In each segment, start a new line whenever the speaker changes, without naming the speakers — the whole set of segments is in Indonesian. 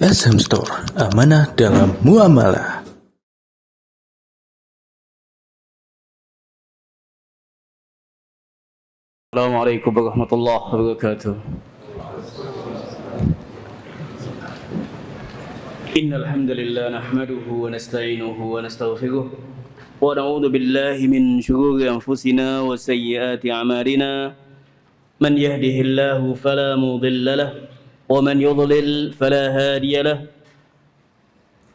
SM Store, amanah dalam muamalah.
Assalamualaikum warahmatullahi wabarakatuh. Innal hamdalillah nahmaduhu wa nasta'inuhu wa nastaghfiruh wa na'udzu billahi min shururi anfusina wa sayyiati a'malina. Man yahdihillahu fala mudilla lahu wa man yudlil fala hadiya lahu.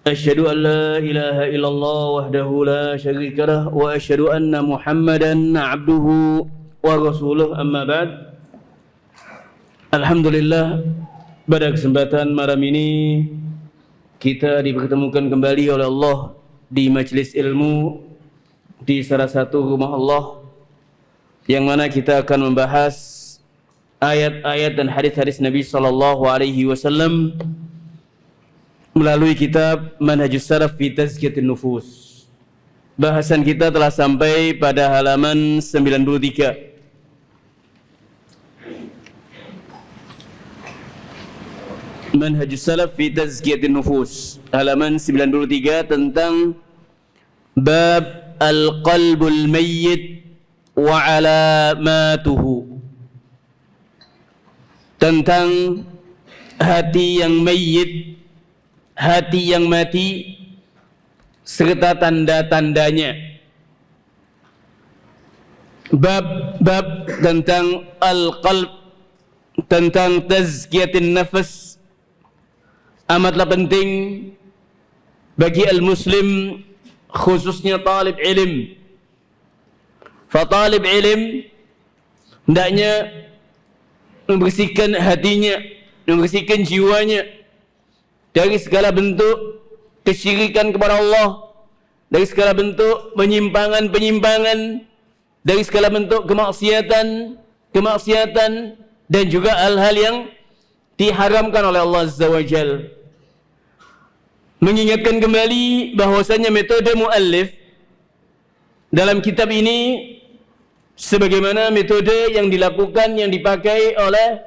Asyhadu an la ilaha illallah wahdahu la syarika lahu wa asyhadu anna Muhammadan 'abduhu wa rasuluh, amma ba'd. Alhamdulillah, pada kesempatan malam ini kita dipertemukan kembali oleh Allah di majelis ilmu di salah satu rumah Allah, yang mana kita akan membahas ayat-ayat dan hadis-hadis Nabi sallallahu alaihi wasallam melalui kitab Manhajus Salaf fi Tazkiyatin Nufus. Bahasan kita telah sampai pada halaman 93. Manhajus Salaf fi Tazkiyatin Nufus, halaman 93, tentang bab al-qalbul mayyit wa alamatuhu, tentang hati yang mayyit, hati yang mati, serta tanda-tandanya. Bab tentang al-qalb, tentang tazkiyatin nafas, amatlah penting bagi al-muslim, khususnya talib ilm. Fatalib ilm hendaknya membersihkan hatinya, membersihkan jiwanya dari segala bentuk kesyirikan kepada Allah, dari segala bentuk penyimpangan-penyimpangan, dari segala bentuk kemaksiatan dan juga hal-hal yang diharamkan oleh Allah Azza wa Jal. Mengingatkan kembali bahwasanya metode muallif dalam kitab ini sebagaimana metode yang dilakukan, yang dipakai oleh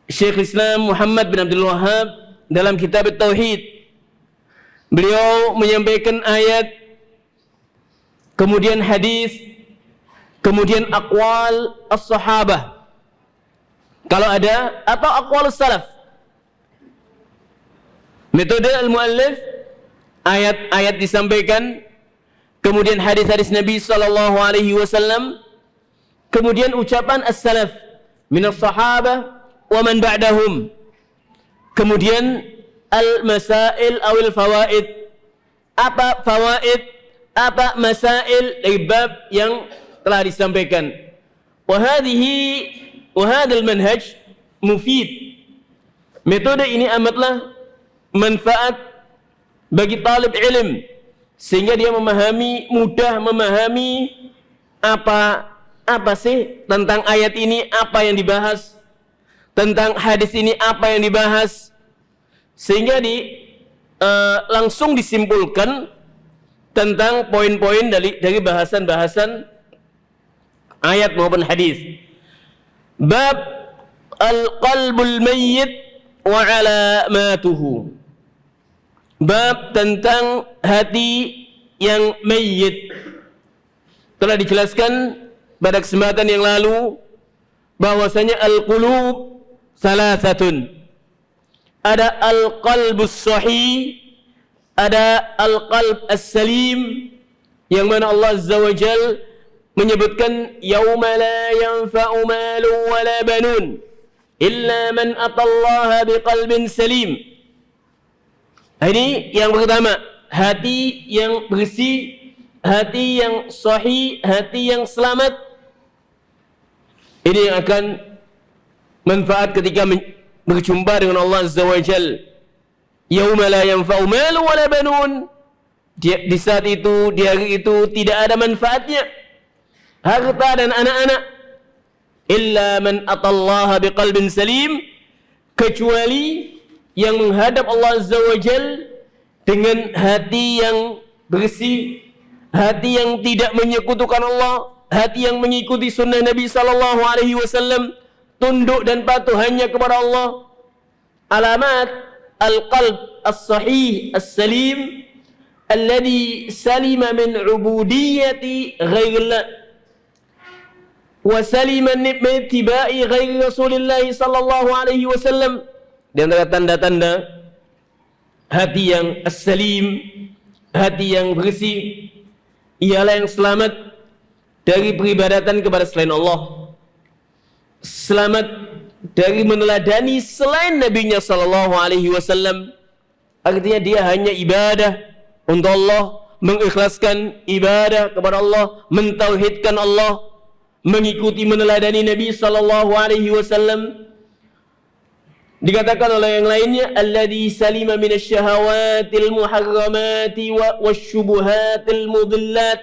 Syekh Islam Muhammad bin Abdul Wahhab dalam kitab Tauhid. Beliau menyampaikan ayat, kemudian hadis, kemudian aqwal as-sahabah kalau ada, atau aqwalus salaf. Metode al-muallif, ayat-ayat disampaikan, kemudian hadis-hadis Nabi sallallahu alaihi wasallam, kemudian ucapan as-salaf minas sahabah wa man ba'dahum, kemudian al-masail awil fawaid, apa fawaid, apa masail dari bab yang telah disampaikan. Wa hadhal manhaj mufid. Metode ini amatlah manfaat bagi talib ilm, sehingga dia mudah memahami apa sih tentang ayat ini, apa yang dibahas, tentang hadis ini apa yang dibahas, sehingga langsung disimpulkan tentang poin-poin dari bahasan-bahasan ayat maupun hadis. Bab al-qalbul mayyit wa alamatuhu. Bab tentang hati yang mayyit. Telah dijelaskan pada kesempatan yang lalu bahwasanya al-qulub salasatun. Ada al-qalbus sahih, ada al-qalb as-salim, yang mana Allah Azza wa Jal menyebutkan yauma la yanfa'u malun wala banun illa man atallaha biqalbin salim. Ini yang pertama, hati yang bersih, hati yang sahih, hati yang selamat. Ini yang akan manfaat ketika berjumpa dengan Allah Azza wa Jal. Yauma la yanfa'u malun wala banun. Di saat itu, di hari itu tidak ada manfaatnya harta dan anak-anak, illa man atallaha biqalbin salim, kecuali yang menghadap Allah Azza wa Jal dengan hati yang bersih, hati yang tidak menyekutukan Allah, hati yang mengikuti sunnah Nabi sallallahu alaihi wasallam, tunduk dan patuh hanya kepada Allah. Alamat al-qalb as-sahih as-salim alladhi salima min ubudiyyati ghairillah wa salima min ittiba'i ghairi Rasulillah sallallahu alaihi wasallam. Di antara tanda-tanda hati yang as-salim, hati yang bersih, ialah yang selamat dari peribadatan kepada selain Allah, selamat dari meneladani selain Nabi-Nya sallallahu alaihi wasallam. Artinya dia hanya ibadah untuk Allah, mengikhlaskan ibadah kepada Allah, mentauhidkan Allah, mengikuti meneladani Nabi sallallahu alaihi wasallam. Dikatakan oleh yang lainnya, alladzi salima minasyahawatil muharramati wasyubuhatil mudillat.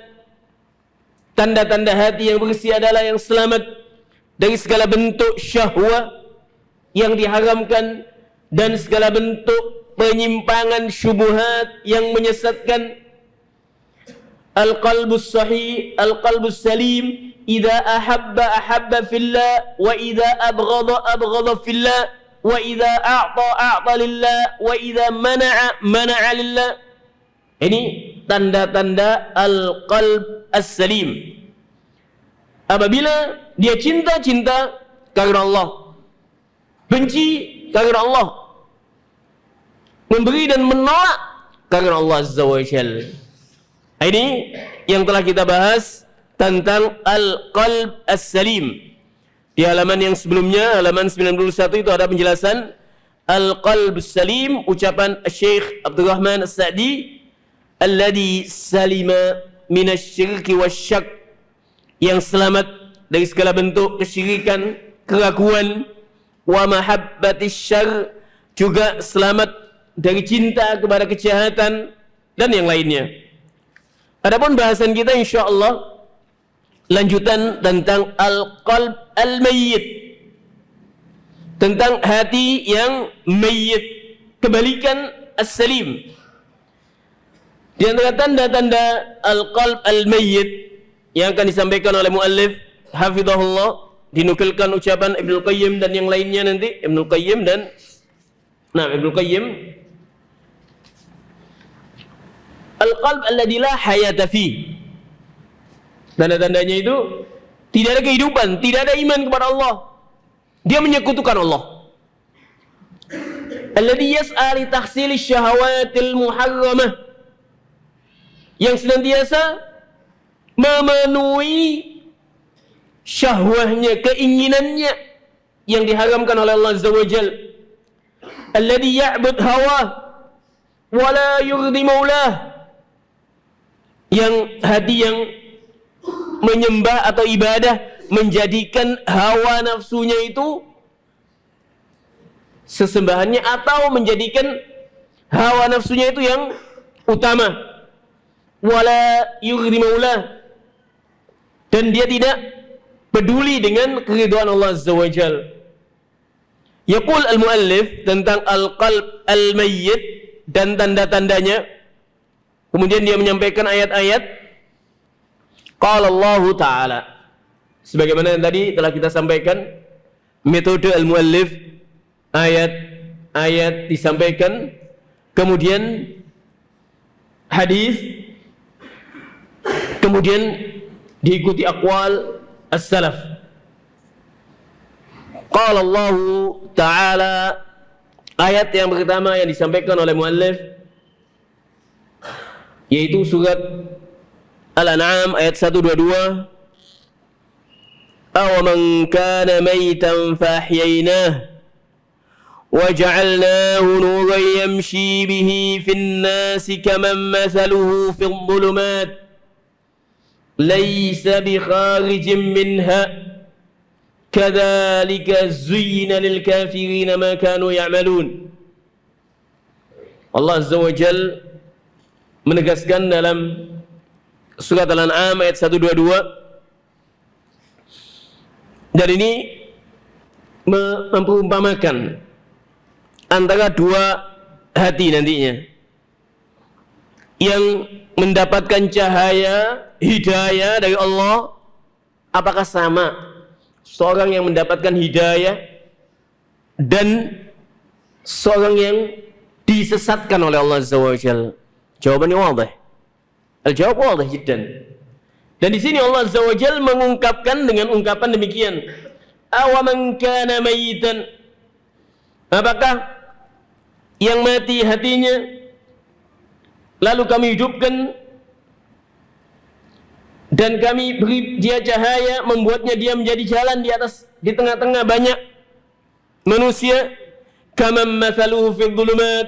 Tanda-tanda hati yang bersih adalah yang selamat dari segala bentuk syahwat yang diharamkan dan segala bentuk penyimpangan syubhat yang menyesatkan. Al-qalbus sahih, al-qalbus salim, idza ahabba fillah wa idza abghadha fillah wa idza a'ta lillah wa idza mana'a lillah. Ini tanda-tanda al-qalb as-salim. Apabila dia cinta karena Allah, benci karena Allah, memberi dan menolak karena Allah Azza wa Jalla. Ini yang telah kita bahas tentang al-qalb as-salim. Di halaman yang sebelumnya, halaman 91 itu ada penjelasan al-qalb as-salim, ucapan Syekh Abdul Rahman As-Sa'di, alladhi salima minasyirki wasyak, yang selamat dari segala bentuk kesyirikan, keraguan, wa mahabbatis syarr, juga selamat dari cinta kepada kejahatan dan yang lainnya. Adapun bahasan kita insyaallah lanjutan tentang al-qalb al-mayyit, tentang hati yang mayyit, kebalikan as-salim. Di antara tanda-tanda al-qalb al-mayyit yang akan disampaikan oleh muallif hafizahullah, dinukilkan ucapan Ibnu Qayyim dan yang lainnya nanti, Ibnu Qayyim dan Ibnu Qayyim, al-qalb alladzi la hayata fi. Tanda-tandanya itu tidak ada kehidupan, tidak ada iman kepada Allah. Dia menyekutukan Allah. Alladzi yas'a li tahsil asy-syahawatil muharramah, yang senantiasa memenuhi syahwahnya, keinginannya yang diharamkan oleh Allah Azza wa Jalla. Alladzi ya'bud hawa wa la yurdi maulah, yang hati yang menyembah atau ibadah menjadikan hawa nafsunya itu sesembahannya, atau menjadikan hawa nafsunya itu yang utama. Wala yurdi maulah, dan dia tidak peduli dengan keridhaan Allah Azza wa Jalla. Yaqul al-muallif tentang al-qalb al-mayyit dan tanda-tandanya. Kemudian dia menyampaikan ayat-ayat. Qala Allah Ta'ala, sebagaimana yang tadi telah kita sampaikan, metode al-muallif, ayat-ayat disampaikan, kemudian hadis, kemudian diikuti aqwal as-salaf. Qala Allah Ta'ala, ayat yang pertama yang disampaikan oleh muallif yaitu surat Al-An'am ayat 122. Aw man kana maytan fahyaynah wa ja'alnahu nuran yamshi bihi fin nasi kaman mathaluhu fil dhulumat laysa bikharijin minha kadzalika zuyyina lil kafirin ma kanu ya'malun. Allah Azza wa Jalla menegaskan dalam surat Al-An'am ayat 122, dan ini memperumpamakan antara dua hati nantinya yang mendapatkan cahaya hidayah dari Allah. Apakah sama seorang yang mendapatkan hidayah dan seorang yang disesatkan oleh Allah Azza wa Jalla? Jawabannya wadih. Al-jawab wadih jiddan. Dan di sini Allah Azza wa Jalla mengungkapkan dengan ungkapan demikian. Awaman kana mayitan, apakah yang mati hatinya lalu kami hidupkan dan kami beri dia cahaya, membuatnya dia menjadi jalan di tengah-tengah banyak manusia. Kamam mathaluhu fil dhulumat,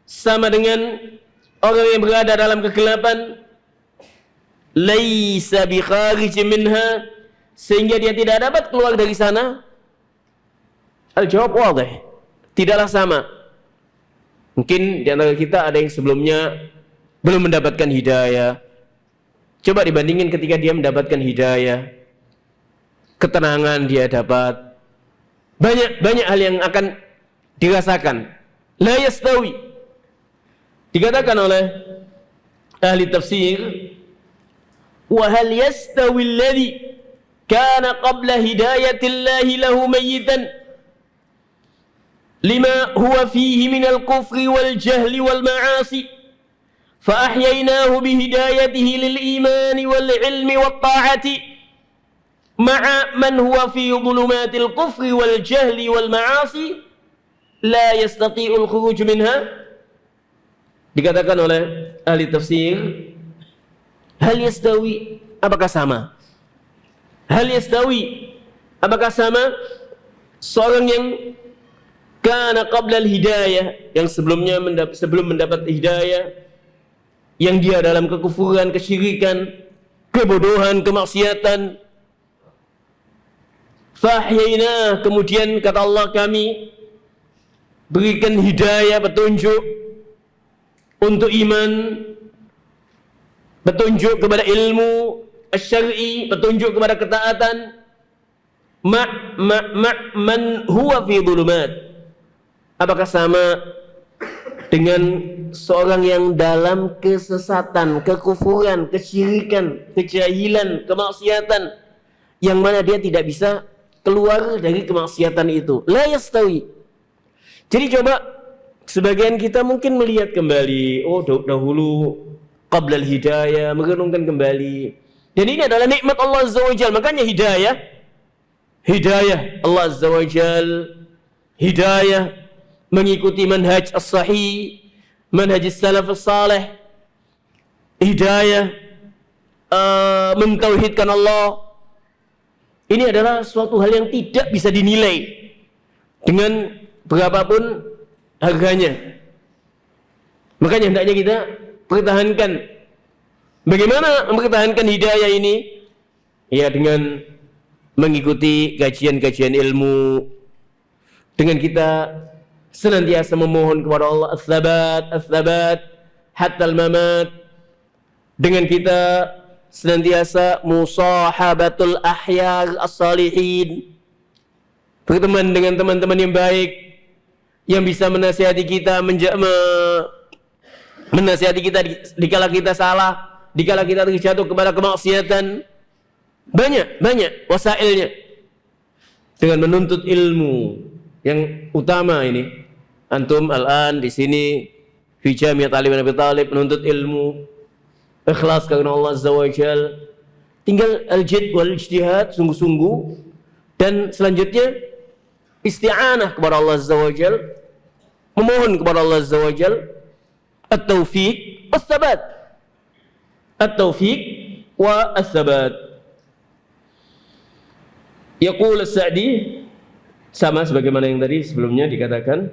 sama dengan orang yang berada dalam kegelapan. Laisa bi kharij minha, sehingga dia tidak dapat keluar dari sana. Al-jawab wadih, tidaklah sama. Mungkin di antara kita ada yang sebelumnya belum mendapatkan hidayah. Coba dibandingin ketika dia mendapatkan hidayah, ketenangan dia dapat, banyak hal yang akan dirasakan. La yastawi, dikatakan oleh ahli tafsir, wa hal yastawi alladhi kana qabla hidayatillahi lahu mayyitan lima huwa fihi minal kufri wal jahli wal ma'asi fa ahyainahu bihidayatihi lil imani wal ilmi wat ta'ati ma'a man huwa fi dhulumatil kufri wal jahli wal ma'asi la yastati'ul khuruj minha. Dikatakan oleh ahli tafsir, hal yastawi, apakah sama? Hal yastawi, apakah sama seorang yang kana qabla al-hidayah, yang sebelumnya sebelum mendapat hidayah, yang dia dalam kekufuran, kesyirikan, kebodohan, kemaksiatan. Fahyaina, kemudian kata Allah kami berikan hidayah, petunjuk untuk iman, petunjuk kepada ilmu asy-syar'i, petunjuk kepada ketaatan. Man huwa fi dhulumat, apakah sama dengan seorang yang dalam kesesatan, kekufuran, kesyirikan, kejahilan, kemaksiatan, yang mana dia tidak bisa keluar dari kemaksiatan itu. La yastawi. Jadi coba sebagian kita mungkin melihat kembali, oh dahulu qabla al-hidayah, merenungkan kembali. Dan ini adalah nikmat Allah Azza wa Jalla. Makanya hidayah Allah Azza wa Jalla, hidayah mengikuti manhaj as-sahih, manhaj as-salaf as-salih, hidayah mentauhidkan Allah. Ini adalah suatu hal yang tidak bisa dinilai dengan berapapun harganya. Makanya hendaknya kita pertahankan. Bagaimana mempertahankan hidayah ini? Ya, dengan mengikuti kajian-kajian ilmu, dengan kita senantiasa memohon kepada Allah as-sabat hatta al-mamat, dengan kita senantiasa musahabatul ahyar as-salihin, berteman dengan teman-teman yang baik yang bisa menasihati kita, menasihati kita dikala kita salah, dikala kita terjatuh kepada kemaksiatan. Banyak wasailnya. Dengan menuntut ilmu yang utama ini. Antum al-an di sini fi Jami'at Ali bin Abi Thalib menuntut ilmu, ikhlas karena Allah Azza wa Jalla. Tinggal al-jidd wal ijtihad, sungguh-sungguh, dan selanjutnya isti'anah kepada Allah Azza wa Jalla, memohon kepada Allah Azza wa Jalla at-taufiq was-sabat. At-taufiq wa as-sabat. Yaqul as-Sa'di, sama sebagaimana yang tadi sebelumnya dikatakan,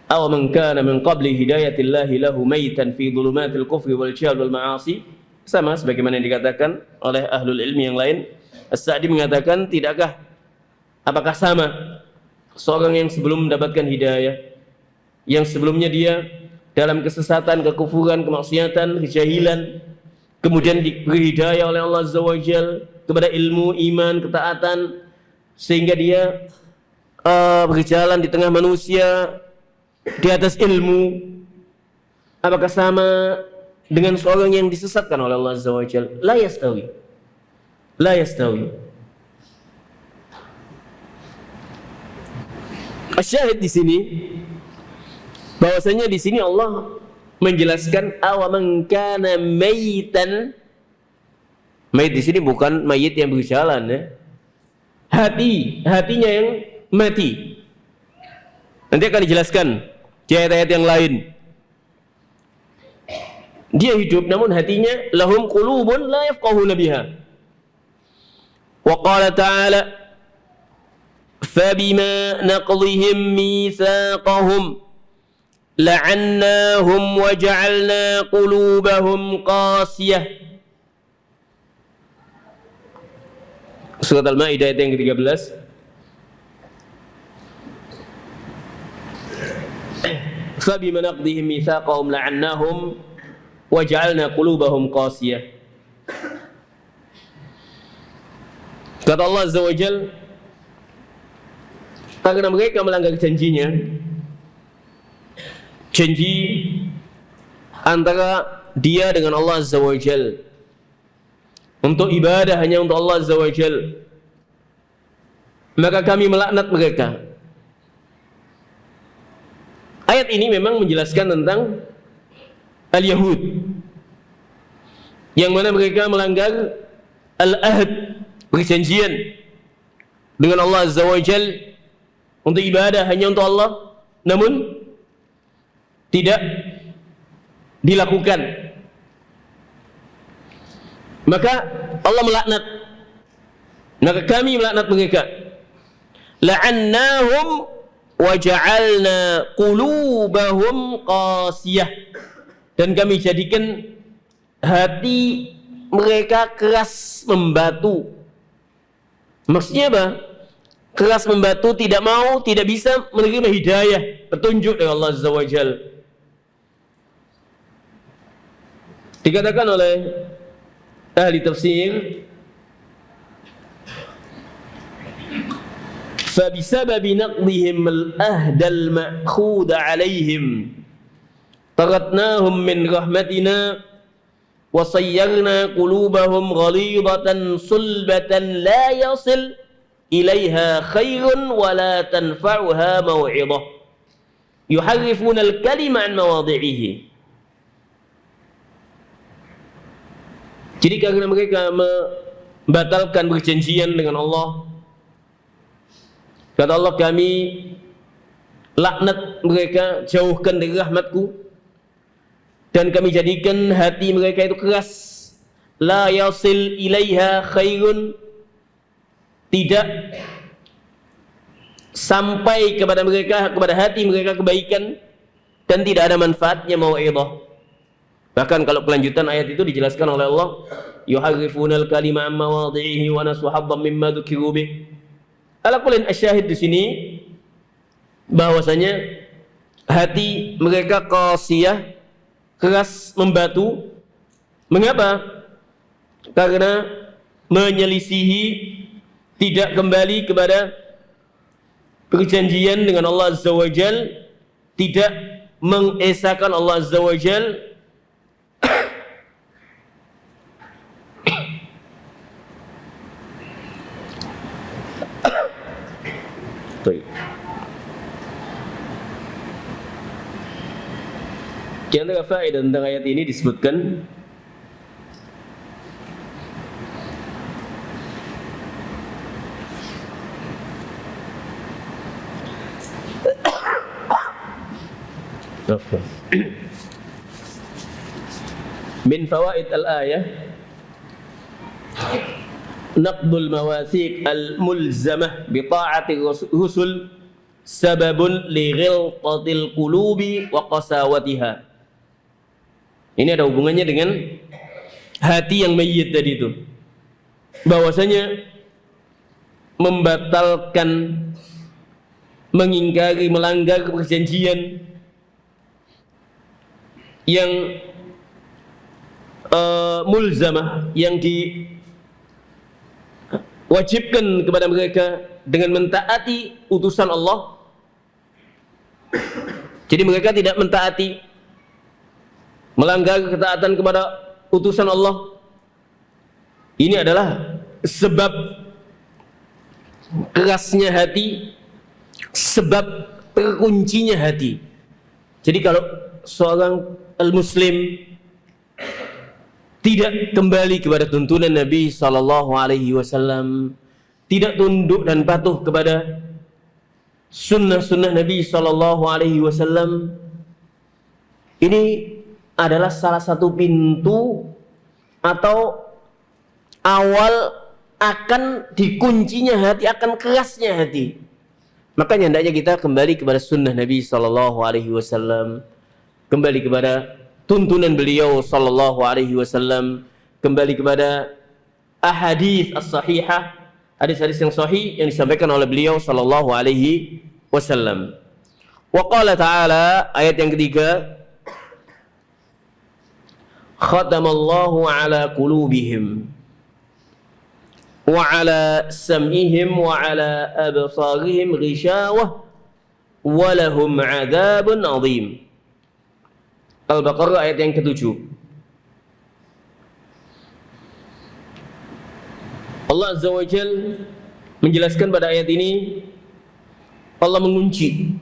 aw man kana min qabli hidayatillahi lahu maitan fi dhulumatil kufri wal jahl wal ma'asi, sama sebagaimana yang dikatakan oleh ahlul ilmi yang lain. As-Sa'di mengatakan, tidakkah, apakah sama seorang yang sebelum mendapatkan hidayah, yang sebelumnya dia dalam kesesatan, kekufuran, kemaksiatan, kejahilan, kemudian diberi hidayah oleh Allah Azza wa Jalla kepada ilmu, iman, ketaatan, sehingga dia berjalan di tengah manusia di atas ilmu. Apakah sama dengan seorang yang disesatkan oleh Allah Azza wa Jalla? La yastawi. La yastawi. Asyahid di sini, Bahwasanya di sini Allah menjelaskan awaman kana maitan. Mayit di sini bukan mayit yang berjalan ya. Hatinya yang mati. Nanti akan dijelaskan di ayat-ayat yang lain. Dia hidup namun hatinya lahum qulubun la yafqahuna biha. Wa qala ta'ala fabima naqdihim mitsaqahum la'annahum wa ja'alna qulubahum qasiyah. Surat Al-Maidah ayat yang ke-13. Fabima naqdihim mitsaqahum la'annahum wa ja'alna qulubahum qasiyah. Kata Allah Azza wa Jalla, karena mereka melanggar janjinya, janji antara dia dengan Allah Azza wa Jalla untuk ibadah hanya untuk Allah Azza wa Jalla, maka kami melaknat mereka. Ayat ini memang menjelaskan tentang Al-Yahud yang mana mereka melanggar Al-Ahd, perjanjian dengan Allah Azza wa Jalla untuk ibadah hanya untuk Allah, namun tidak dilakukan. Maka Allah melaknat, maka kami melaknat mereka. La'annahum wa ja'alna qulubahum qasiyah, dan kami jadikan hati mereka keras membatu. Maksudnya apa? Keras membatu, tidak mau, tidak bisa menerima hidayah, petunjuk dari Allah Azza wa Jalla. Dikatakan oleh ahli tafsir, فَبِسَبَبِ نَقْضِهِمْ الْأَهْدَ الْمَأْخُودَ عَلَيْهِمْ طَرَدْنَاهُمْ مِنْ رَحْمَتِنَا وَصَيَّرْنَا قُلُوبَهُمْ غَلِيظَةً صُلْبَةً لَا يَصِلُ إِلَيْهَا خَيْرٌ وَلَا تَنْفَعُهَا مَوْعِظَةٌ يُحَرِّفُونَ الْكَلِمَ عَنْ مَوَاضِعِهِ. Jadi karena mereka membatalkan perjanjian dengan Allah, kata Allah, kami laknat mereka, jauhkan dari rahmatku, dan kami jadikan hati mereka itu keras. La yasil ilaiha khairun, tidak sampai kepada mereka, kepada hati mereka kebaikan, dan tidak ada manfaatnya mau'idhah. Bahkan kalau kelanjutan ayat itu dijelaskan oleh Allah, yuharrifunal kalima amma mawadhihi wa nasu haddan mimma dzukiru bih. Ala kullin asyahid di sini bahwasanya hati mereka qasiyah, keras membatu. Mengapa? Karena menyelisihi, tidak kembali kepada perjanjian dengan Allah Azza wa Jalla, tidak mengesahkan Allah Azza wa Jalla. Di antara faedah tentang ayat ini disebutkan min fawaid al-ayah naqdul mawathiq al-mulzamah bi ta'ati rusul sababun li ghilqatil qulubi wa qasawatiha. Ini ada hubungannya dengan hati yang mayyit tadi itu, bahwasanya membatalkan, mengingkari, melanggar perjanjian yang mulzamah, yang diwajibkan kepada mereka dengan mentaati utusan Allah. Jadi mereka tidak mentaati, melanggar ketaatan kepada utusan Allah. Ini adalah sebab kerasnya hati, sebab terkuncinya hati. Jadi kalau seorang al-muslim tidak kembali kepada tuntunan Nabi sallallahu alaihi wasallam, tidak tunduk dan patuh kepada sunnah-sunnah Nabi sallallahu alaihi wasallam, ini adalah salah satu pintu atau awal akan dikuncinya hati, akan kerasnya hati. Makanya hendaknya kita kembali kepada sunnah Nabi sallallahu alaihi wasallam, kembali kepada tuntunan beliau sallallahu alaihi wasallam, kembali kepada ahadits as-sahihah, hadis-hadis yang sahih yang disampaikan oleh beliau sallallahu alaihi wasallam. Wa qala ta'ala, ayat yang ketiga, khatamallahu ala qulubihim wa ala sam'ihim wa ala absarihim ghishawah wa lahum 'adzabun 'adzim. Al-Baqarah ayat yang ke-7. Allah Azza wa Jal menjelaskan pada ayat ini, Allah mengunci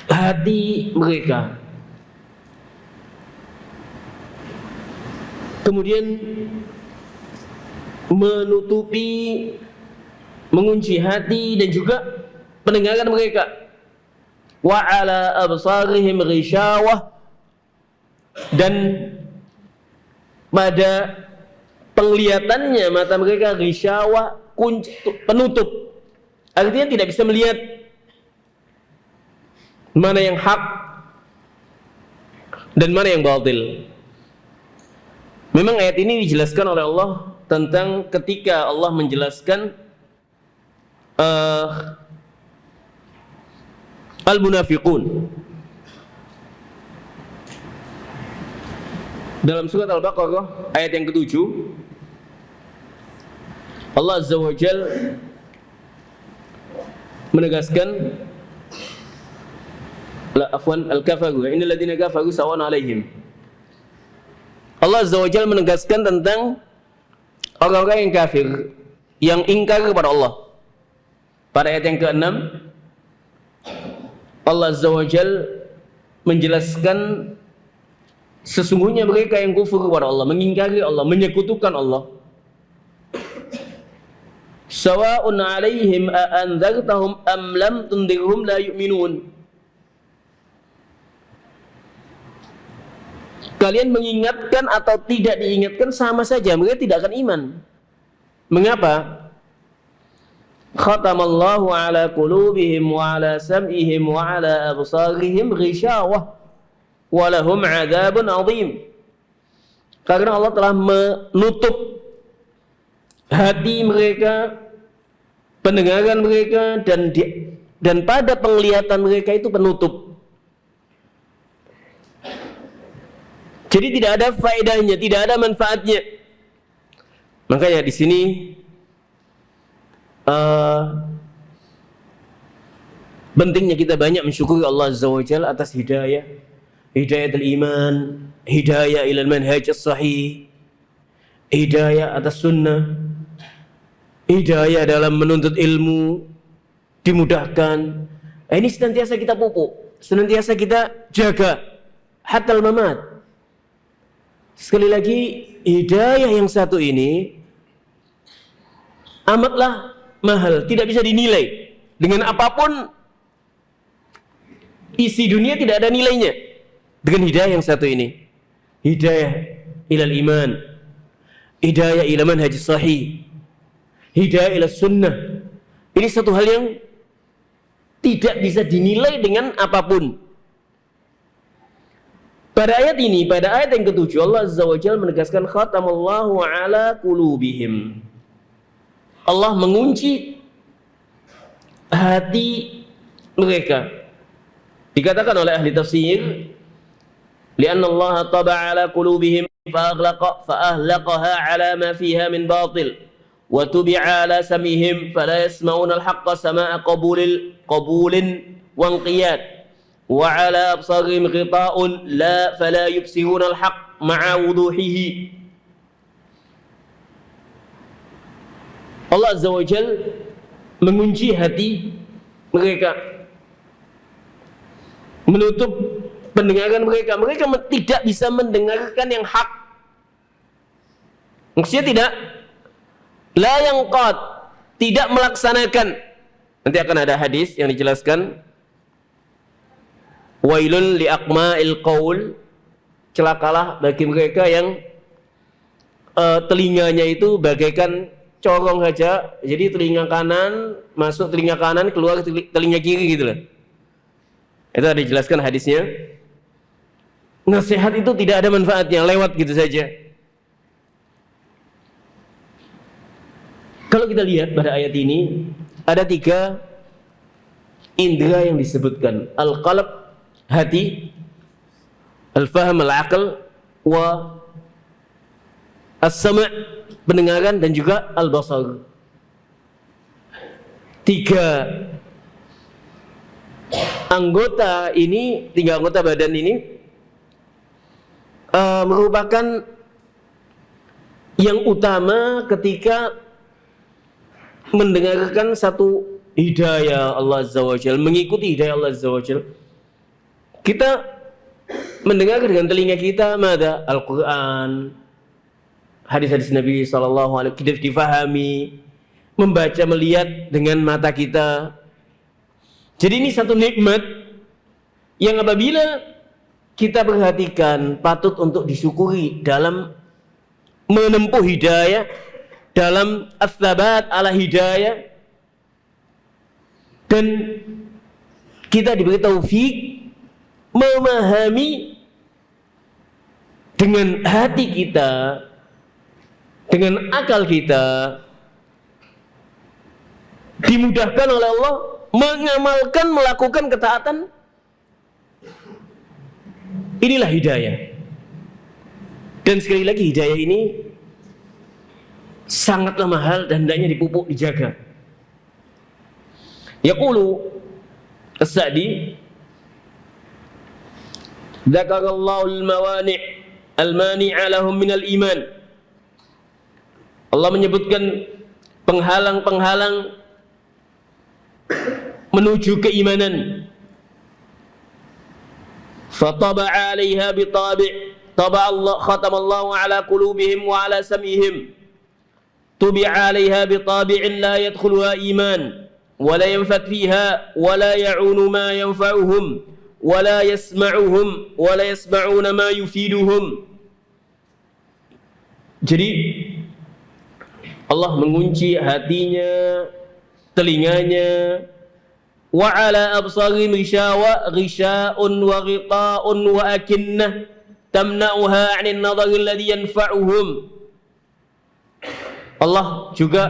hati mereka, kemudian menutupi, mengunci hati dan juga pendengaran mereka. Wa ala absarihim ghishawah, dan pada penglihatannya mata mereka ghishawah, penutup, artinya tidak bisa melihat mana yang hak dan mana yang batil. Memang ayat ini dijelaskan oleh Allah tentang ketika Allah menjelaskan al-munafiqun dalam surat Al-Baqarah ayat yang ke-7. Allah Azza wa Jal menegaskan, al-kafaru, innal ladzina kafaru sawan alaihim. Allah Azza wa Jal menegaskan tentang orang-orang yang kafir, yang ingkar kepada Allah. Pada ayat yang ke-6 Allah Azza wa Jal menjelaskan sesungguhnya mereka yang kufur kepada Allah, mengingkari Allah, menyekutukan Allah. Sawa'un 'alaihim a anzartahum am lam tundirhum la yu'minun. Kalian mengingatkan atau tidak diingatkan sama saja, mereka tidak akan iman. Mengapa? Khatamallahu ala qulubihim wa ala sam'ihim wa ala absarihim ghishawah wa lahum 'adzabun 'adzim. Karena Allah telah menutup hati mereka, pendengaran mereka, dan pada penglihatan mereka itu penutup. Jadi tidak ada faedahnya, tidak ada manfaatnya. Makanya di sini pentingnya kita banyak mensyukuri Allah Azza wa Jalla atas hidayah al-iman, hidayah ilal manhaj as-sahih, hidayah atas sunnah, hidayah dalam menuntut ilmu dimudahkan. Ini senantiasa kita pupuk, senantiasa kita jaga hatta al-mamat. Sekali lagi, hidayah yang satu ini amatlah mahal, tidak bisa dinilai dengan apapun. Isi dunia tidak ada nilainya dengan hidayah yang satu ini. Hidayah ilal iman, hidayah ila manhaj sahih, hidayah ila sunnah. Ini satu hal yang tidak bisa dinilai dengan apapun. Pada ayat ini, pada ayat yang ke-7, Allah Azza wa Jalla menegaskan khatamallahu ala qulubihim. Allah mengunci hati mereka. Dikatakan oleh ahli tafsir, lianna Allah taba'a ala qulubihim fa'ahlaqaha ala ma fiha min batil wa tubi'a ala samihim fala yasma'una al-haqqa sama'a qabulin wa inqiyad wa ala absarihim ghita'un la fala yubsiruna al-haqq ma'a wuduhihi. Allah Azza wa Jal mengunci hati mereka. menutup pendengaran mereka. Mereka tidak bisa mendengarkan yang hak. Maksudnya tidak la yanqad, tidak melaksanakan. Nanti akan ada hadis yang dijelaskan, wailun li aqma'il qaul, celakalah bagi mereka yang telinganya itu bagaikan corong saja. Jadi telinga kanan masuk telinga kanan, keluar telinga kiri gitu loh. Itu ada dijelaskan hadisnya. Nasihat itu tidak ada manfaatnya, lewat gitu saja. Kalau kita lihat pada ayat ini, ada 3 indera yang disebutkan. Al-qalb, hati, al-fahm, al-aql, wa as-sam', pendengaran, dan juga al-basar. 3 anggota ini, 3 anggota badan ini merupakan yang utama ketika mendengarkan satu hidayah Allah Azza wa Jalla, mengikuti hidayah Allah Azza wa Jalla. Kita mendengar dengan telinga kita mada Al-Quran, hadis-hadis Nabi SAW, kita difahami, membaca, melihat dengan mata kita. Jadi ini satu nikmat yang apabila kita perhatikan patut untuk disyukuri dalam menempuh hidayah, dalam as-sabat ala hidayah, dan kita diberi taufik memahami dengan hati kita, dengan akal kita, dimudahkan oleh Allah mengamalkan, melakukan ketaatan. Inilah hidayah. Dan sekali lagi, hidayah ini sangatlah mahal dan hendaknya dipupuk, dijaga. Yaqulu As-Sa'di, dzakarallahu al-mawani' al-mani'a lahum minal iman. Allah menyebutkan penghalang-penghalang menuju keimanan. Fataba'a 'alaiha bitabi', taba'a khatamallahu 'ala qulubihim wa 'ala sam'ihim. Tubi'a 'alaiha bitabi'in la yadkhuluha iman wa la yanfat fiha wa la ya'unu ma yanfa'uhum wa la yasma'uhum wa la yasma'una ma yufiduhum. Jadi Allah mengunci hatinya, telinganya. Wa 'ala absarihim ghisha'un wa ghiqa'un wa akinnah tamna'uha 'anil nadhari alladhi yanfa'uhum. Allah juga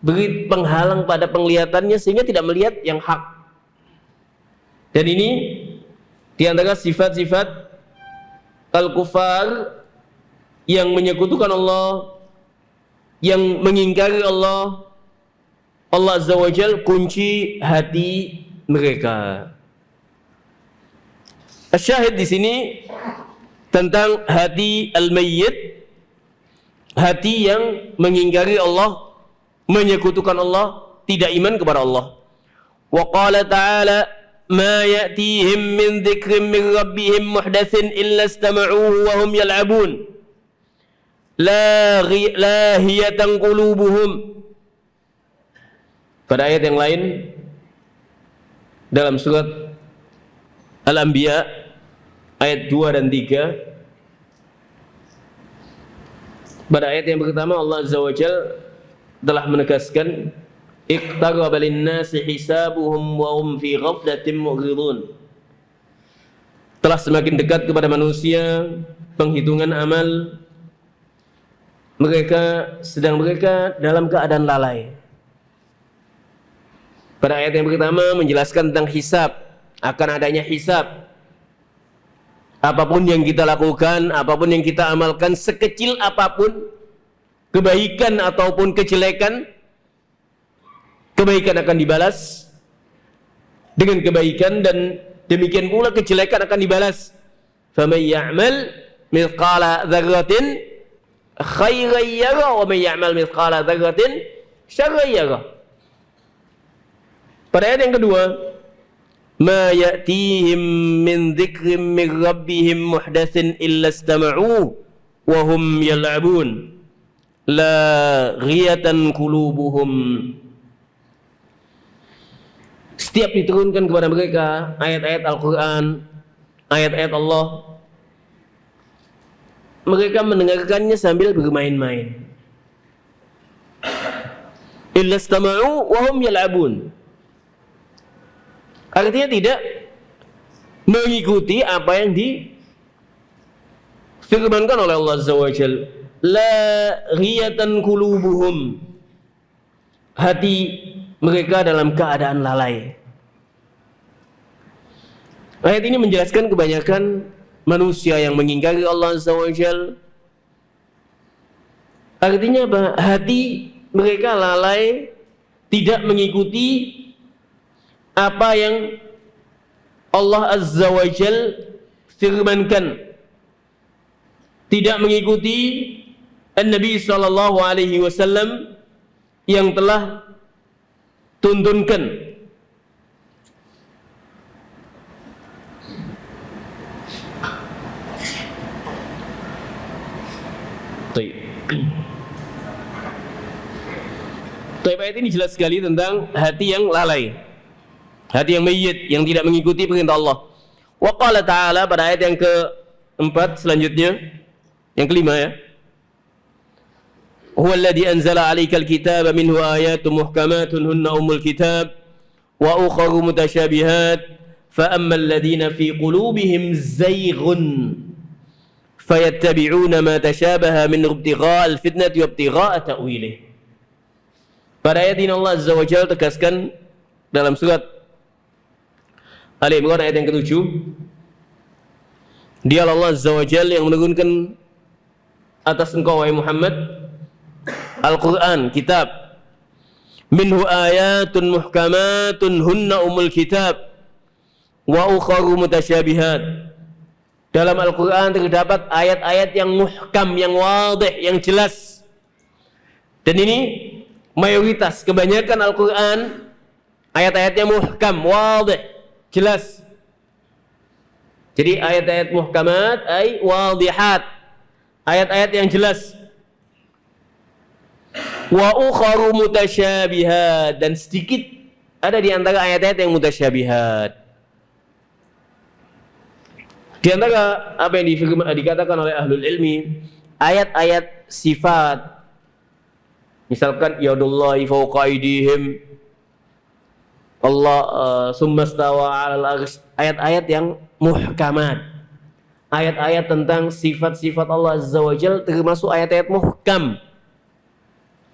beri penghalang pada penglihatannya sehingga tidak melihat yang hak. Dan ini di antara sifat-sifat al-kufar yang menyekutukan Allah, yang mengingkari Allah. Allah Azza wa Jal kunci hati mereka. Asyahid di sini tentang hati al-mayyit, hati yang mengingkari Allah, menyekutukan Allah, tidak iman kepada Allah. Wa qala ta'ala ma ya'tihim min dzikrin min rabbihim muhdatsin illa istama'uhu wa hum yal'abun lahiyatan qulubuhum. Pada ayat yang lain dalam surat Al-Anbiya ayat 2 dan 3, pada ayat yang pertama Allah Azza wa Jalla telah menegaskan iqtaraba lin-nasi hisabuhum wa hum fi ghaflatin mu'ridun. Telah semakin dekat kepada manusia penghitungan amal, mereka dalam keadaan lalai. Pada ayat yang pertama menjelaskan tentang hisab, akan adanya hisab. Apapun yang kita lakukan, apapun yang kita amalkan, sekecil apapun kebaikan ataupun kejelekan, kebaikan akan dibalas dengan kebaikan, dan demikian pula kejelekan akan dibalas. Faman ya'mal mithqala dzarratin khairan yara wa man ya'mal mithqala dzarratin syarran yara. Pada ayat yang kedua ma ya'tihim min dzikrin min rabbihim muhdatsin illa istama'u wa hum yal'abun laghiyatan qulubuhum. Setiap diturunkan kepada mereka ayat-ayat Al-Quran, ayat-ayat Allah, mereka mendengarkannya sambil bermain-main. Illa istama'u wa hum yal'abun. Artinya tidak mengikuti apa yang difirmankan oleh Allah Azza wa Jalla. La ghiyatan qulubuhum. Hati mereka dalam keadaan lalai. Ayat ini menjelaskan kebanyakan manusia yang mengingkari Allah Azza wa Jalla. Artinya apa? Hati mereka lalai, tidak mengikuti apa yang Allah Azza wa Jal firmankan, tidak mengikuti Nabi sallallahu alaihi wasallam yang telah tuntunkan. Ayat ini jelas sekali tentang hati yang lalai, hati yang mayyit, yang tidak mengikuti perintah Allah. Wa qala ta'ala pada ayat yang keempat selanjutnya, yang kelima ya. Huwa alladhi anzala 'alaikal kitaba minhu ayatun muhkamatun hunna ummul kitab wa ukharu mutasyabihat fa ammal ladhina fi qulubihim zayghun fayattabi'una ma tashabaha min ibtigha'al fitnati wa ibtigha'a ta'wilih. Pada ayat ini Allah Azza wa Jalla tegaskan dalam surat Ali Imran ayat yang ke-7, Dia Allah Azza wa Jalla yang menurunkan atas engkau wahai Muhammad Al-Quran, kitab, minhu ayatun muhkamatun hunna umul kitab wa ukharu mutasyabihat. Dalam Al-Quran terdapat ayat-ayat yang muhkam, yang wadih, yang jelas. Dan ini mayoritas, kebanyakan Al-Quran ayat-ayatnya muhkam, wadih, jelas. Jadi ayat-ayat muhkamat ay wadihat, ayat-ayat yang jelas. Wa ukharu mutasyabihat, dan sedikit ada di antara ayat-ayat yang mutasyabihat. Di antara apa yang dikatakan oleh ahlul ilmi, ayat-ayat sifat, misalkan yadullahi fawqa aydihim, Allah summa stawa 'alal arsy, ayat-ayat yang muhkamat, ayat-ayat tentang sifat-sifat Allah Azza wa Jalla, termasuk ayat-ayat muhkam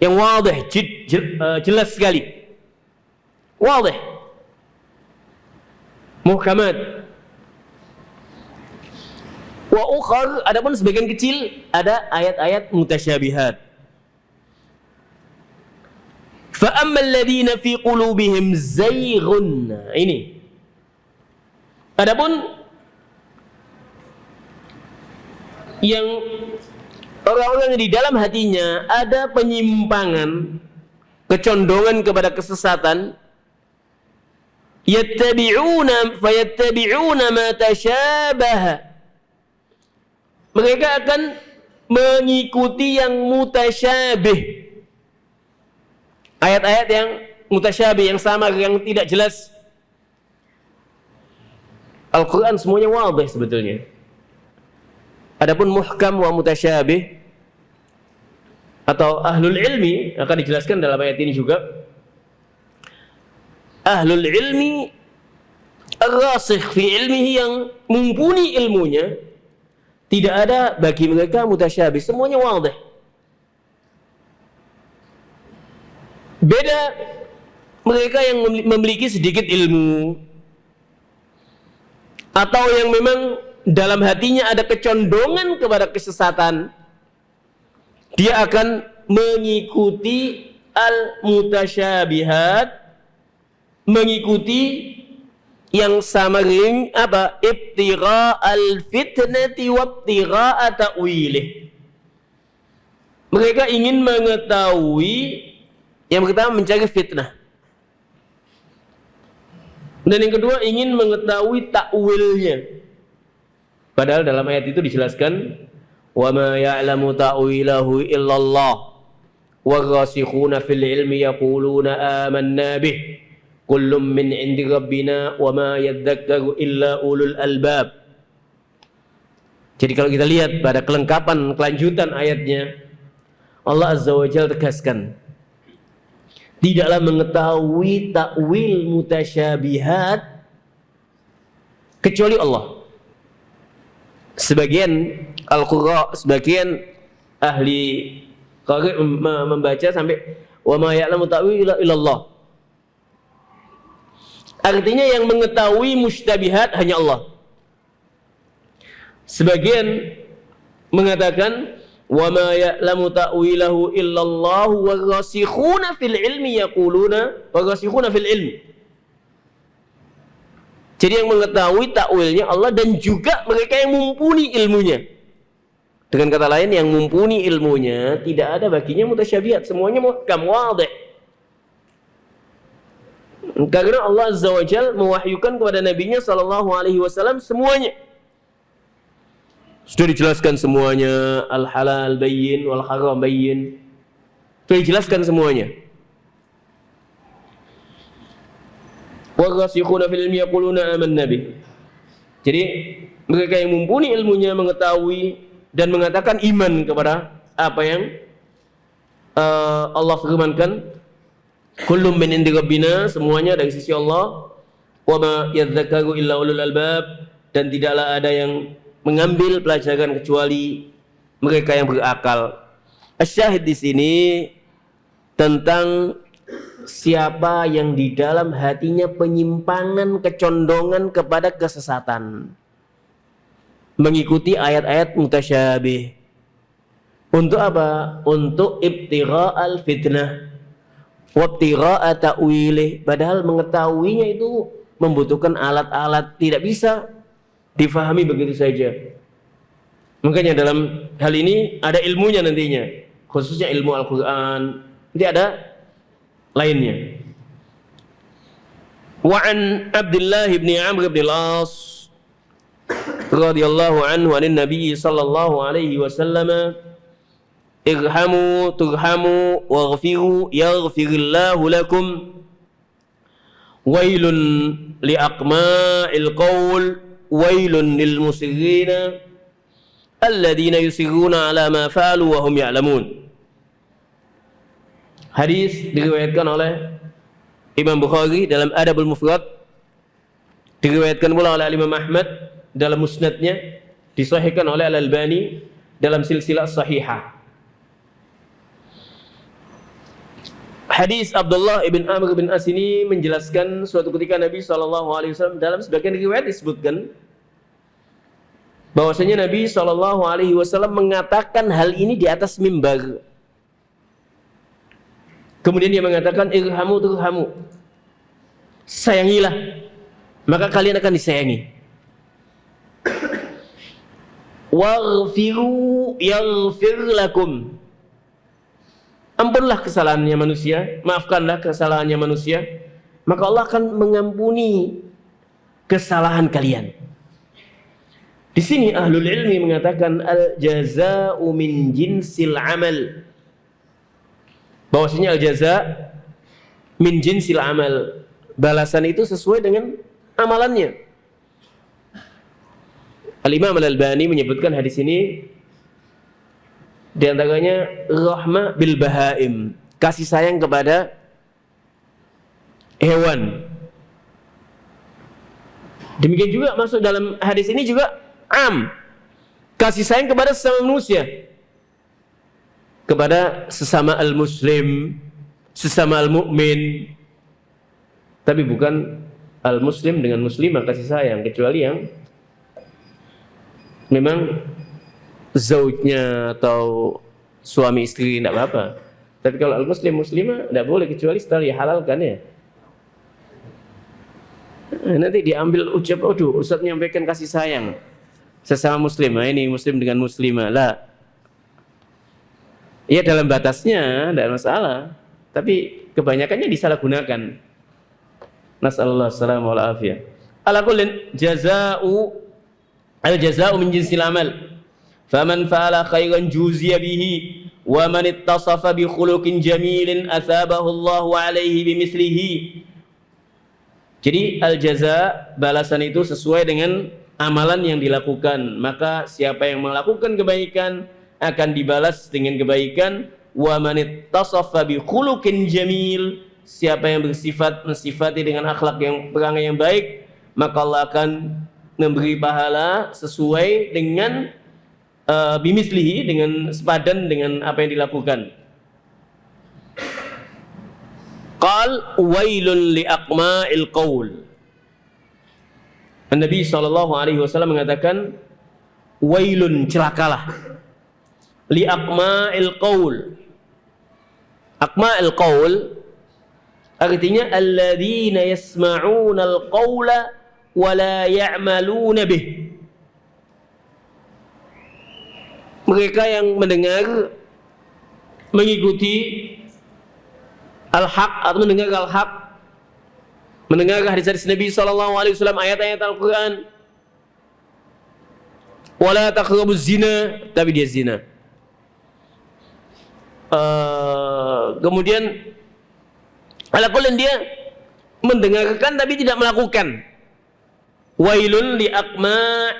yang wadih, jelas sekali, wadih, muhkamat. Wa ukhar, adapun sebagian kecil ada ayat-ayat mutasyabihat. Fa ammal ladina fi qulubihim zayghun, ini. Adapun yang orang-orang yang di dalam hatinya ada penyimpangan, kecondongan kepada kesesatan, fayattabi'una ma tasyabaha, mereka akan mengikuti yang mutasyabih, ayat-ayat yang mutasyabih, yang samar, yang tidak jelas. Al-Quran semuanya wadih sebetulnya. Adapun muhkam wa mutasyabih atau ahlul ilmi akan dijelaskan dalam ayat ini juga. Ahlul ilmi ar-rasikh fi ilmihi, yang mumpuni ilmunya, tidak ada bagi mereka mutasyabih, semuanya wadih. Beda mereka yang memiliki sedikit ilmu atau yang memang dalam hatinya ada kecondongan kepada kesesatan, dia akan mengikuti al-mutasyabihat, mengikuti yang samaring apa? Ibtigha al-fitnati wa ibtigha ta'wilih. Mereka ingin mengetahui, yang pertama mencari fitnah, Dan yang kedua ingin mengetahui takwilnya. Padahal dalam ayat itu dijelaskan wa ma ya'lamu ta'wilahu illallah warasikhuna fil ilmi yaquluna amanna bih kullum min 'indi rabbina wa ma yadhakkaru illa ulul albab. Jadi kalau kita lihat pada kelengkapan kelanjutan ayatnya, Allah Azza wa Jalla tegaskan, tidaklah mengetahui takwil mutasyabihat kecuali Allah. Sebagian al-qurra, sebagian ahli qari membaca sampai wa ma ya'lamu ta'wila illallah. Artinya yang mengetahui mustabihat hanya Allah. Sebagian mengatakan wa ma ya'lamu ta'wilahu illallah warasikhuna fil ilmi yaquluna warasikhuna fil ilmi. Jadi yang mengetahui takwilnya Allah dan juga mereka yang mumpuni ilmunya. Dengan kata lain, yang mumpuni ilmunya tidak ada baginya mutasyabihat, semuanya muhkam wadih. Karena Allah Azza wa Jalla mewahyukan kepada nabinya sallallahu alaihi wasallam semuanya. Sudah dijelaskan semuanya, al-halal bayyin wal haram bayyin. Sudah dijelaskan semuanya. Warasikhuna fil ilmi yaquluna amanna bih. Jadi mereka yang mumpuni ilmunya mengetahui dan mengatakan iman kepada apa yang Allah firmankan, kullum min indi rabbina, semuanya dari sisi Allah, wa ma yadhakkaru illa ulul albab, dan tidaklah ada yang mengambil pelajaran kecuali mereka yang berakal. Asyahid di sini tentang siapa yang di dalam hatinya penyimpangan, kecondongan kepada kesesatan, mengikuti ayat-ayat mutasyabih. Untuk apa? Untuk ibtira'al fitnah wabtira'a ta'wilih. Padahal mengetahuinya itu membutuhkan alat-alat, tidak bisa difahami begitu saja. Makanya dalam hal ini ada ilmunya nantinya, khususnya ilmu Al-Quran. Nanti ada lainnya. Wa an Abdullah bin Amr bin Al-As radhiyallahu anhu anin Nabi sallallahu alaihi wasallam, irhamu turhamu waghfiru yaghfirillahu lakum, wailun li aqma'il qaul wailun lil musirrina alladhina yusirruna ala ma fa'alu wa hum ya'lamun. Hadis diriwayatkan oleh Imam Bukhari dalam Adabul Mufrad, diriwayatkan pula oleh Imam Ahmad dalam musnadnya, disahihkan oleh Al-Albani dalam silsilah sahihah. Hadis Abdullah ibn Amr bin As ini menjelaskan suatu ketika Nabi SAW, dalam sebagian riwayat disebutkan bahwasanya Nabi SAW mengatakan hal ini di atas mimbar. Kemudian dia mengatakan, irhamu turhamu, sayangilah maka kalian akan disayangi. Waghfiru yaghfir lakum, ampunlah kesalahannya manusia, maafkanlah kesalahannya manusia, maka Allah akan mengampuni kesalahan kalian. Di sini ahlul ilmi mengatakan al jazaa'u min jinsil amal, bahwasanya al jaza' min jinsil amal, balasan itu sesuai dengan amalannya. Al-Imam Al-Albani menyebutkan hadis ini di antaranya rahmah bil bahaim, kasih sayang kepada hewan. Demikian juga masuk dalam hadis ini juga kasih sayang kepada sesama manusia, kepada sesama al-muslim, sesama al-mu'min. Tapi bukan al-muslim dengan muslimah kasih sayang, kecuali yang memang zaujnya atau suami istri tidak apa-apa. Tapi kalau al-muslim muslimah tidak boleh, kecuali setelah dihalalkan ya. Nanti diambil ucap, aduh Ustaz menyampaikan kasih sayang sesama muslim, nah ini muslim dengan muslimah lah. Ya dalam batasnya tidak masalah, tapi kebanyakannya disalahgunakan. Nasallallahu alaihi wal afiyah. Ala kullin al-jaza'u min jinsil amal. Faman fa'ala khairan juziya bihi wa man ittasafa bi khuluqin jamilin athabahu Allahu alaihi bimithlihi. Jadi al-jaza, balasan itu sesuai dengan amalan yang dilakukan. Maka siapa yang melakukan kebaikan akan dibalas dengan kebaikan. Wa man ittasafa bi khuluqin jamil, siapa yang mensifati dengan akhlak yang perangai yang baik, maka Allah akan memberi pahala sesuai dengan bimislihi, dengan sepadan dengan apa yang dilakukan. Qal wailun li aqma'il qaul. Nabi sallallahu alaihi wasallam mengatakan wailun, celakalah, li aqma'il qaul. Aqma'il qaul artinya alladzina yasma'una al-qawla wa la ya'maluna bih. Mereka yang mendengar, mengikuti al-haq atau mendengar al-haq, mendengar hadis-hadis Nabi sallallahu alaihi wasallam, ayat-ayat Al-Qur'an. Wala taqrabuz zina, tapi dia zina. Kemudian ala kullin dia mendengarkan tapi tidak melakukan. Wailun li aqma'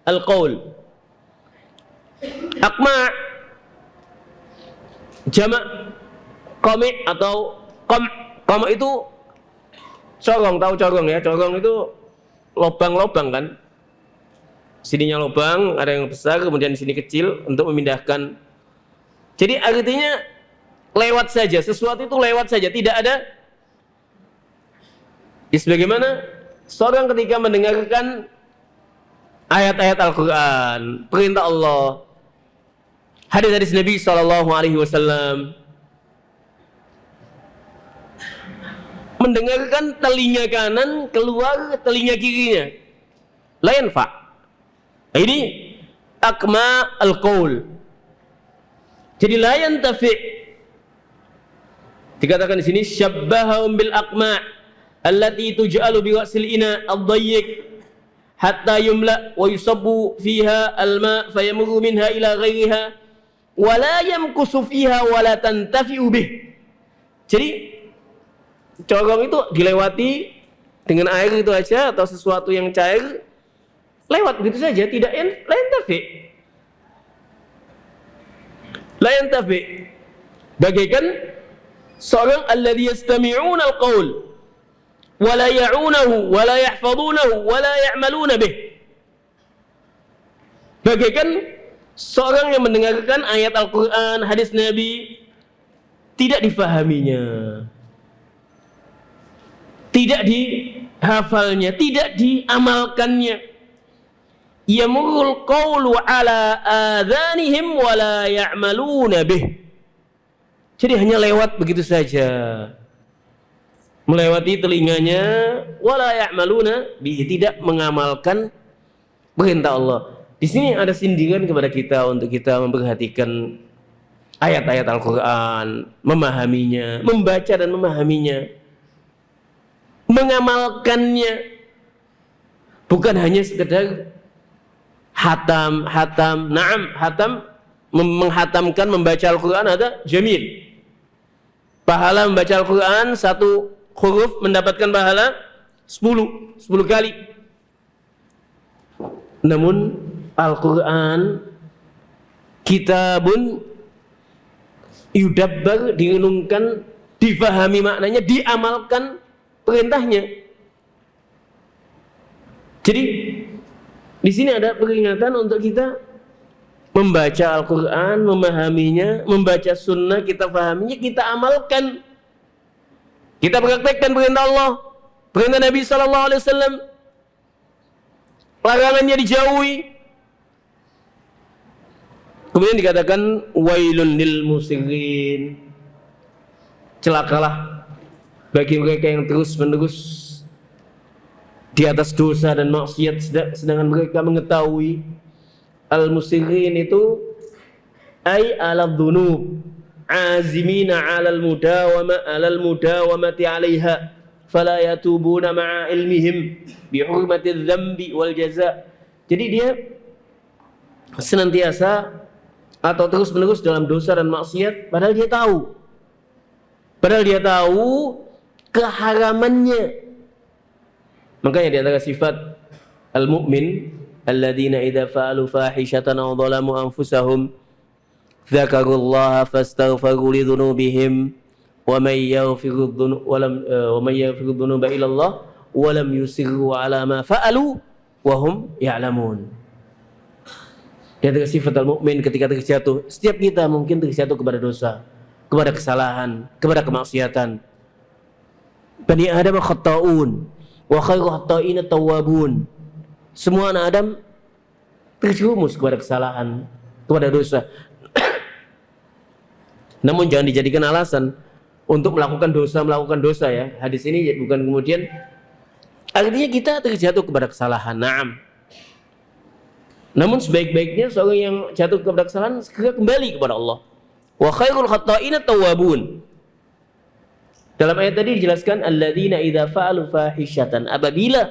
al-qaul. Aqma' jamak qami' atau qam' itu corong, tahu corong ya? Corong itu lobang-lobang kan? Sininya lobang, ada yang besar, kemudian sini kecil untuk memindahkan. Jadi artinya lewat saja, sesuatu itu lewat saja, tidak ada. Sebagaimana seorang ketika mendengarkan ayat-ayat Al-Quran, perintah Allah, hadis-hadis Nabi Sallallahu Alaihi Wasallam, mendengarkan telinga kanan keluar telinga kirinya, la yanfa. Ini akma al-qaul. Jadi la yantafi. Dikatakan di sini syabbahum bil aqma allati tuj'alu bi ra'sil ina ad-dayyiq hatta yumla wa yusabbu fiha al-ma fayamurru minha ila ghairiha wa la yamkusu fiha wa la tantafi'u bih. Jadi corong itu dilewati dengan air itu aja atau sesuatu yang cair, lewat begitu saja, tidak la yantafi. La yantafi. Bagaikan seorang alladhi yastami'una al-qaul wa la ya'unahu wa la yahfadunahu wa la ya'maluna bih. Bagaikan seorang yang mendengarkan ayat Al-Quran, hadis Nabi, tidak difahaminya, tidak dihafalnya, tidak diamalkannya. Yamurul qawlu ala adhanihim wa la ya'maluna bih. Jadi hanya lewat begitu saja, melewati telinganya, wa la ya'maluna bih, tidak mengamalkan perintah Allah. Di sini ada sindiran kepada kita untuk kita memperhatikan ayat-ayat Al-Quran, memahaminya, membaca dan memahaminya, mengamalkannya, bukan hanya sekedar hatam, menghatamkan membaca Al-Quran ada jamil. Pahala membaca Al-Quran satu huruf mendapatkan pahala 10 kali. Namun Al-Quran kitabun yudabbar, direnungkan, difahami maknanya, diamalkan perintahnya. Jadi di sini ada peringatan untuk kita membaca Al-Quran, memahaminya, membaca sunnah, kita pahaminya, kita amalkan, kita praktekkan perintah Allah, perintah Nabi Sallallahu Alaihi Wasallam, larangannya dijauhi. Kemudian dikatakan wailun lil musirin, celakalah bagi mereka yang terus-menerus di atas dosa dan maksiat sedangkan mereka mengetahui. Al-musirin itu ay ala dhunub azimina ala al-mudawamati alaiha fala yatubuna ma'a ilmihim bi hurmatil dzambi wal jaza. Jadi dia senantiasa atau terus-menerus dalam dosa dan maksiat padahal dia tahu. Padahal dia tahu keharamannya. Makanya di antara sifat al-mu'min alladzina idza fa'alu fahishatan aw dhalamu anfusahum dzakarullaha fastaghfiru li dzunubihim wa may yaghfiru dzunuba illa Allah wa lam yusirru ala ma fa'alu wa hum ya'lamun. Di antara sifat al-mu'min ketika terjatuh, setiap kita mungkin terjatuh kepada dosa, kepada kesalahan, kepada kemaksiatan. Bani Adam khata'un wa khairu khata'ina tawwabun. Semua anak Adam terjerumus kepada kesalahan, kepada dosa. Namun jangan dijadikan alasan untuk melakukan dosa ya. Hadis ini bukan kemudian artinya kita terjatuh kepada kesalahan. Naam. Namun sebaik-baiknya seorang yang jatuh kepada kesalahan segera kembali kepada Allah. Wa khairul khata'ina tawwabun. Dalam ayat tadi dijelaskan alladzina idza fa'alu fahishatan, apabila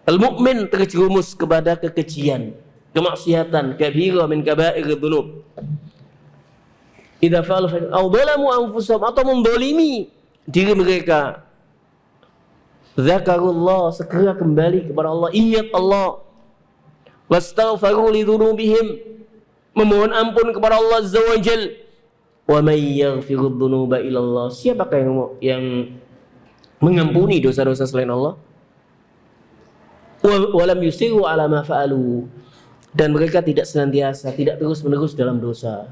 al-mu'min terjerumus kepada kekejian, kemaksiatan, kabira min kaba'ir dzunub. Idza fa'alu fahishatan aw dhalamu anfusahum, atau mendolimi diri mereka, zakarullah, segera kembali kepada Allah, ingat Allah. Wastaghfiru li dzunubihim, memohon ampun kepada Allah Azza wa Jalla. Wa may yaghfiru dzunuba illallah, siapakah yang mengampuni dosa-dosa selain Allah? Wa lam yusiru ala ma fa'alu, dan mereka tidak senantiasa, tidak terus-menerus dalam dosa.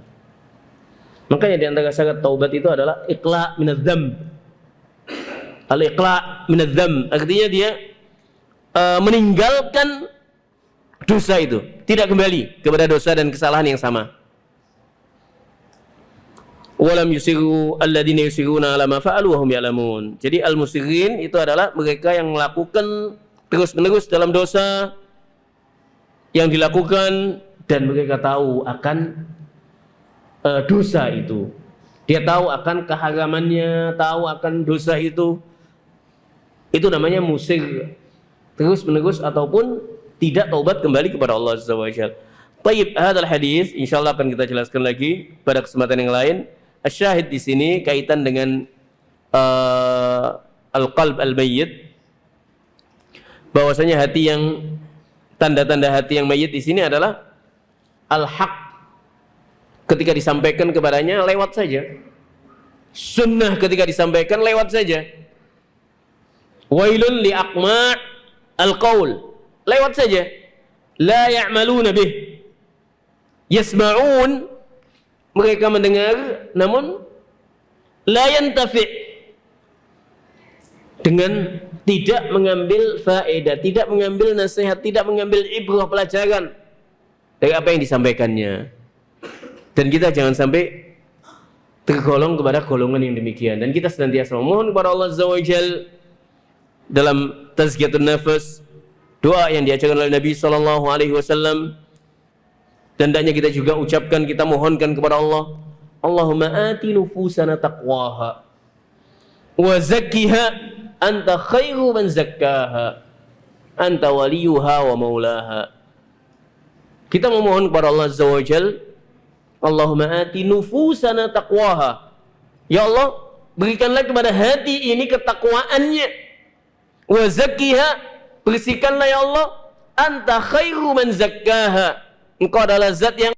Makanya di antara syarat taubat itu adalah iqla' minadz dzamb. Al-iqla' minadz dzamb artinya dia meninggalkan dosa itu, tidak kembali kepada dosa dan kesalahan yang sama. Walam yusiru alladzina yusiruna ala ma fa'alu wa hum ya'lamun. Jadi al-musirin itu adalah mereka yang melakukan terus-menerus dalam dosa yang dilakukan dan mereka tahu akan dosa itu. Dia tahu akan keharamannya, tahu akan dosa itu. Itu namanya musir, terus-menerus ataupun tidak taubat kembali kepada Allah Azza wa Jalla. Baik, hadal hadis insyaallah akan kita jelaskan lagi pada kesempatan yang lain. Asyahid di sini kaitan dengan al-qalb al-mayyit, bahwasanya hati yang tanda-tanda hati yang mayit di sini adalah al-haq, ketika disampaikan kepadanya lewat saja. Sunnah ketika disampaikan lewat saja. Wailun li aqma' al-qaul, lewat saja. La ya'maluna bih, yasma'un, mereka mendengar namun la yantafi', dengan tidak mengambil faedah, tidak mengambil nasihat, tidak mengambil ibrah, pelajaran dari apa yang disampaikannya. Dan kita jangan sampai tergolong kepada golongan yang demikian, dan kita senantiasa memohon kepada Allah Azza wa Jalla dalam tazkiyatun nafas, doa yang diajarkan oleh Nabi sallallahu alaihi wasallam. Dan hendaknya kita juga ucapkan, kita mohonkan kepada Allah, Allahumma ati nufusana taqwaha wa zakkiha anta khairu man zakkaha anta waliyuha wa maulaha. Kita memohon kepada Allah Azza wa Jalla, Allahumma ati nufusana taqwaha, ya Allah, berikanlah kepada hati ini ketakwaannya. Wa zakkiha, bersihkanlah ya Allah, anta khairu man zakkaha, Engkau adalah zat yang